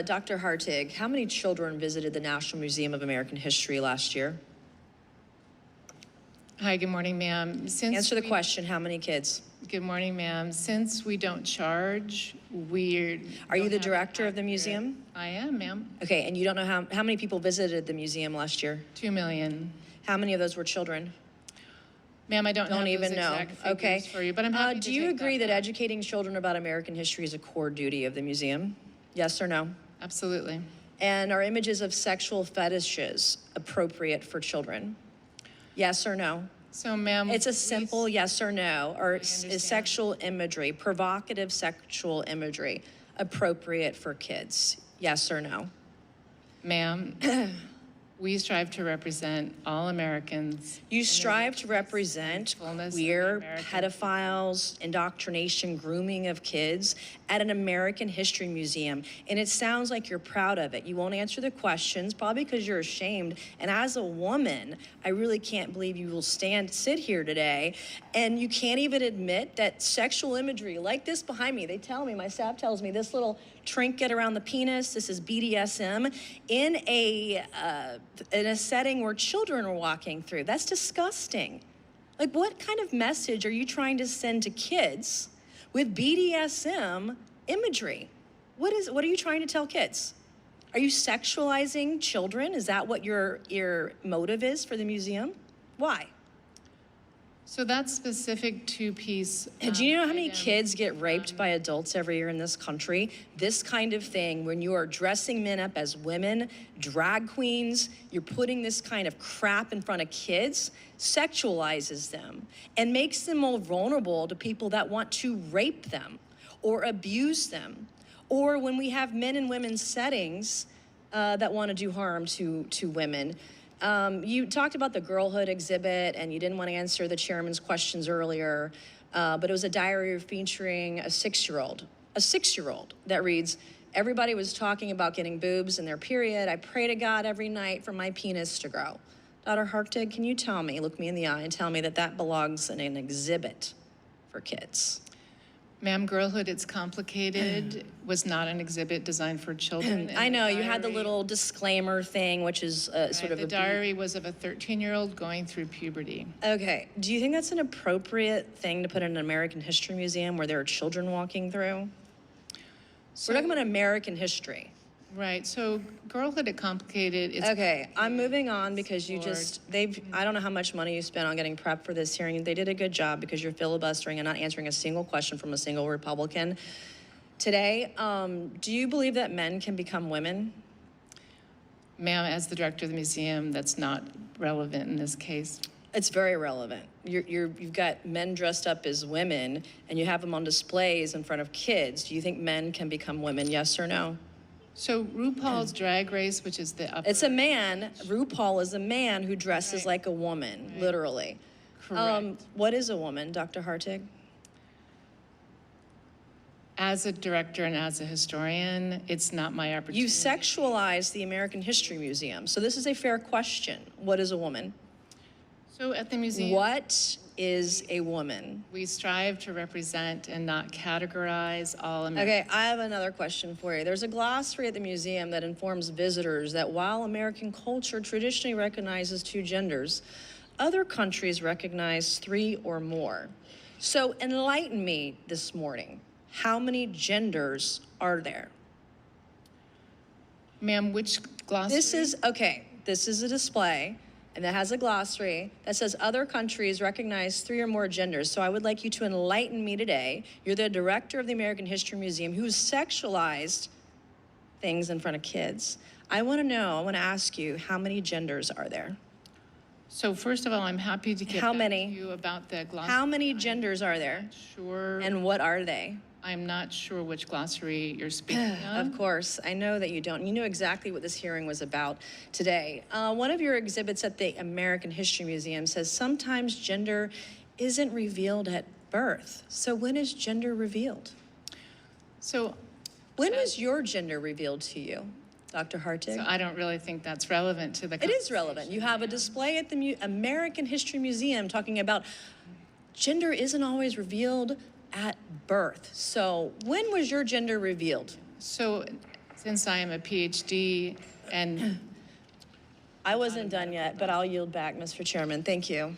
Dr. Hartig, how many children visited the National Museum of American History last year? Hi, good morning, ma'am. Answer the question, how many kids? Good morning, ma'am. Since we don't charge, Are you the director of the museum? I am, ma'am. Okay, and you don't know how many people visited the museum last year? 2 million. How many of those were children? Ma'am, I don't even those know. Exact figures Okay. for you, but I'm happy do to you take agree that back. educating children about American history is a core duty of the museum? Yes or no? Absolutely. And are images of sexual fetishes appropriate for children? Yes or no? So, ma'am, It's a simple yes or no. Or is understand. sexual imagery, provocative sexual imagery, appropriate for kids? Yes or no? Ma'am, we strive to represent all Americans. You strive to represent fullness of queer, American- pedophiles, indoctrination, grooming of kids at an American History Museum. And it sounds like you're proud of it. You won't answer the questions, probably because you're ashamed. And as a woman, I really can't believe you will sit here today and you can't even admit that sexual imagery, like this behind me, they tell me, my staff tells me, this little trinket around the penis, this is BDSM, in a setting where children are walking through. That's disgusting. Like, what kind of message are you trying to send to kids with BDSM imagery? What are you trying to tell kids? Are you sexualizing children? Is that what your motive is for the museum? Why? So that specific two-piece. Do you know how many kids get raped by adults every year in this country? This kind of thing, when you are dressing men up as women, drag queens, you're putting this kind of crap in front of kids, sexualizes them and makes them more vulnerable to people that want to rape them or abuse them. Or when we have men and women's settings that want to do harm to women. You talked about the girlhood exhibit and you didn't want to answer the chairman's questions earlier, but it was a diary featuring a six-year-old that reads, everybody was talking about getting boobs in their period. I pray to God every night for my penis to grow. Dr. Hartig, can you tell me, look me in the eye and tell me that that belongs in an exhibit for kids? Ma'am, Girlhood, It's Complicated was not an exhibit designed for children. I know, you had the little disclaimer thing, which is sort of the diary was of a 13-year-old going through puberty. Okay, do you think that's an appropriate thing to put in an American History Museum where there are children walking through? So, We're talking about American history. Right, so Girlhood, It's Complicated. It's Okay, I'm moving on because I don't know how much money you spent on getting prepped for this hearing. They did a good job because you're filibustering and not answering a single question from a single Republican. Today, do you believe that men can become women? Ma'am, as the director of the museum, that's not relevant in this case. It's very relevant. You've got men dressed up as women and you have them on displays in front of kids. Do you think men can become women, yes or no? So RuPaul's Drag Race, which is the upper... It's a man. RuPaul is a man who dresses like a woman, literally. Correct. What is a woman, Dr. Hartig? As a director and as a historian, it's not my opportunity. You sexualize the American History Museum. So this is a fair question. What is a woman? So at the museum... What is a woman? We strive to represent and not categorize all Americans. Okay, I have another question for you. There's a glossary at the museum that informs visitors that while American culture traditionally recognizes 2 genders, other countries recognize 3 or more. So enlighten me this morning. How many genders are there? Ma'am, which glossary? This is a display, and that has a glossary that says other countries recognize 3 or more genders. So I would like you to enlighten me today. You're the director of the American History Museum who's sexualized things in front of kids. I want to ask you, how many genders are there? So first of all, I'm happy to get How back many? to you about the glossary. How many genders are there? Sure. And what are they? I'm not sure which glossary you're speaking of. Of course, I know that you don't. You know exactly what this hearing was about today. One of your exhibits at the American History Museum says sometimes gender isn't revealed at birth. So when is gender revealed? So when was your gender revealed to you, Dr. Hartig? So I don't really think that's relevant to the It is relevant. You have a display at the American History Museum talking about gender isn't always revealed at birth. So when was your gender revealed? So Since I am a PhD and I wasn't done yet, but I'll yield back, Mr. Chairman. Thank you.